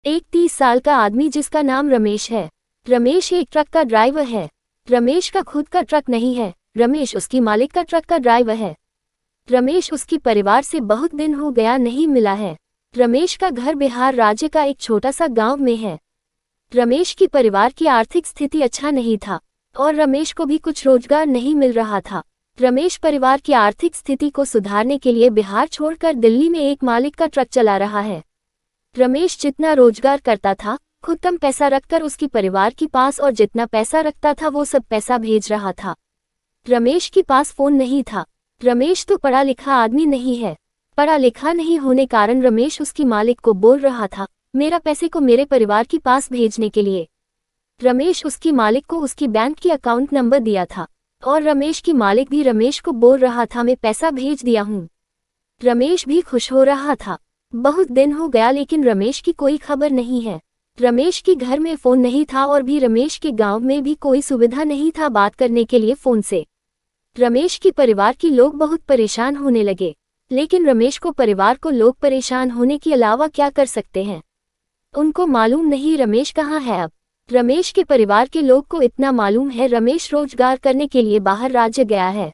एक 30 साल का आदमी जिसका नाम रमेश है। रमेश एक ट्रक का ड्राइवर है। रमेश का खुद का ट्रक नहीं है, रमेश उसकी मालिक का ट्रक का ड्राइवर है। रमेश उसकी परिवार से बहुत दिन हो गया नहीं मिला है। रमेश का घर बिहार राज्य का एक छोटा सा गांव में है। रमेश की परिवार की आर्थिक स्थिति अच्छा नहीं था और रमेश को भी कुछ रोजगार नहीं मिल रहा था। रमेश परिवार की आर्थिक स्थिति को सुधारने के लिए बिहार छोड़कर दिल्ली में एक मालिक का ट्रक चला रहा है। रमेश जितना रोजगार करता था, खुद कम पैसा रखकर उसकी परिवार के पास और जितना पैसा रखता था वो सब पैसा भेज रहा था। रमेश के पास फोन नहीं था। रमेश तो पढ़ा लिखा आदमी नहीं है। पढ़ा लिखा नहीं होने कारण रमेश उसकी मालिक को बोल रहा था, मेरा पैसे को मेरे परिवार के पास भेजने के लिए। रमेश उसकी मालिक को उसकी बैंक की अकाउंट नंबर दिया था और रमेश की मालिक भी रमेश को बोल रहा था, मैं पैसा भेज दिया हूँ। रमेश भी खुश हो रहा था। बहुत दिन हो गया लेकिन रमेश की कोई खबर नहीं है। रमेश के घर में फोन नहीं था और भी रमेश के गांव में भी कोई सुविधा नहीं था बात करने के लिए फोन से। रमेश की परिवार के लोग बहुत परेशान होने लगे, लेकिन रमेश को परिवार को लोग परेशान होने के अलावा क्या कर सकते हैं। उनको मालूम नहीं रमेश कहाँ है अब। रमेश के परिवार के लोग को इतना मालूम है रमेश रोजगार करने के लिए बाहर राज्य गया है।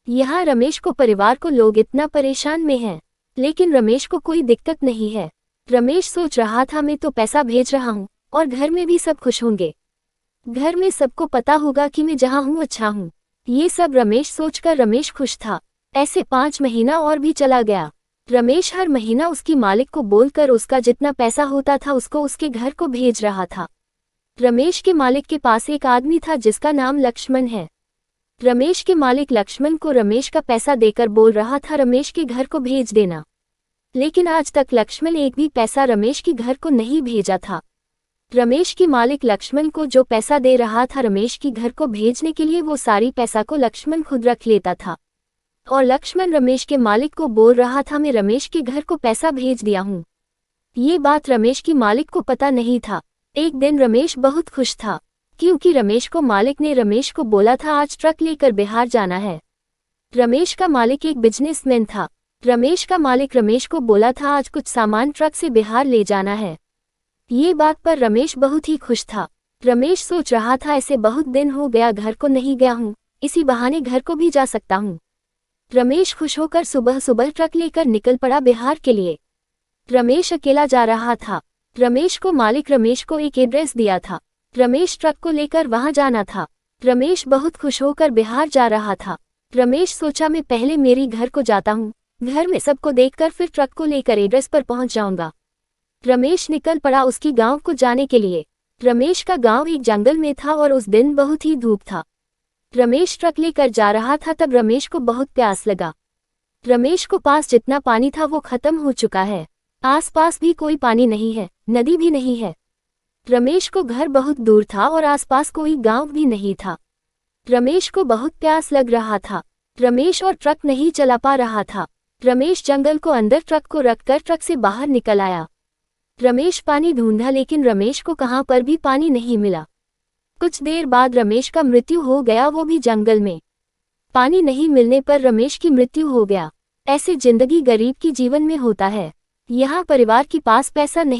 यहाँ रमेश को परिवार को लोग इतना परेशान में हैं, लेकिन रमेश को कोई दिक्कत नहीं है। रमेश सोच रहा था मैं तो पैसा भेज रहा हूँ और घर में भी सब खुश होंगे। घर में सबको पता होगा कि मैं जहाँ हूँ अच्छा हूँ। ये सब रमेश सोचकर रमेश खुश था। ऐसे 5 महीना और भी चला गया। रमेश हर महीना उसकी मालिक को बोलकर उसका जितना पैसा होता था उसको उसके घर को भेज रहा था। रमेश के मालिक के पास एक आदमी था जिसका नाम लक्ष्मण है। रमेश के मालिक लक्ष्मण को रमेश का पैसा देकर बोल रहा था रमेश के घर को भेज देना, लेकिन आज तक लक्ष्मण एक भी पैसा रमेश के घर को नहीं भेजा था। रमेश की मालिक लक्ष्मण को जो पैसा दे रहा था रमेश के घर को भेजने के लिए, वो सारी पैसा को लक्ष्मण खुद रख लेता था और लक्ष्मण रमेश के मालिक को बोल रहा था मैं रमेश के घर को पैसा भेज दिया हूँ। ये बात रमेश की मालिक को पता नहीं था। एक दिन रमेश बहुत खुश था क्योंकि रमेश को मालिक ने रमेश को बोला था आज ट्रक लेकर बिहार जाना है। रमेश का मालिक एक बिजनेसमैन था। रमेश का मालिक रमेश को बोला था आज कुछ सामान ट्रक से बिहार ले जाना है। ये बात पर रमेश बहुत ही खुश था। रमेश सोच रहा था ऐसे बहुत दिन हो गया घर को नहीं गया हूँ, इसी बहाने घर को भी जा सकता हूँ। रमेश खुश होकर सुबह सुबह ट्रक लेकर निकल पड़ा बिहार के लिए। रमेश अकेला जा रहा था। रमेश को मालिक रमेश को एक एड्रेस दिया था। रमेश ट्रक को लेकर वहां जाना था। रमेश बहुत खुश होकर बिहार जा रहा था। रमेश सोचा मैं पहले मेरी घर को जाता हूँ, घर में सबको देखकर फिर ट्रक को लेकर एड्रेस पर पहुंच जाऊंगा। रमेश निकल पड़ा उसकी गांव को जाने के लिए। रमेश का गांव एक जंगल में था और उस दिन बहुत ही धूप था। रमेश ट्रक लेकर जा रहा था तब रमेश को बहुत प्यास लगा। रमेश को पास जितना पानी था वो खत्म हो चुका है। आसपास भी कोई पानी नहीं है, नदी भी नहीं है। रमेश को घर बहुत दूर था और आसपास कोई गांव भी नहीं था। रमेश को बहुत प्यास लग रहा था। रमेश और ट्रक नहीं चला पा रहा था। रमेश जंगल को अंदर ट्रक को रखकर ट्रक से बाहर निकल आया। रमेश पानी ढूंढा लेकिन रमेश को कहां पर भी पानी नहीं मिला। कुछ देर बाद रमेश का मृत्यु हो गया, वो भी जंगल में। पानी नहीं मिलने पर रमेश की मृत्यु हो गया। ऐसे जिंदगी गरीब की जीवन में होता है। यहाँ परिवार के पास पैसा नहीं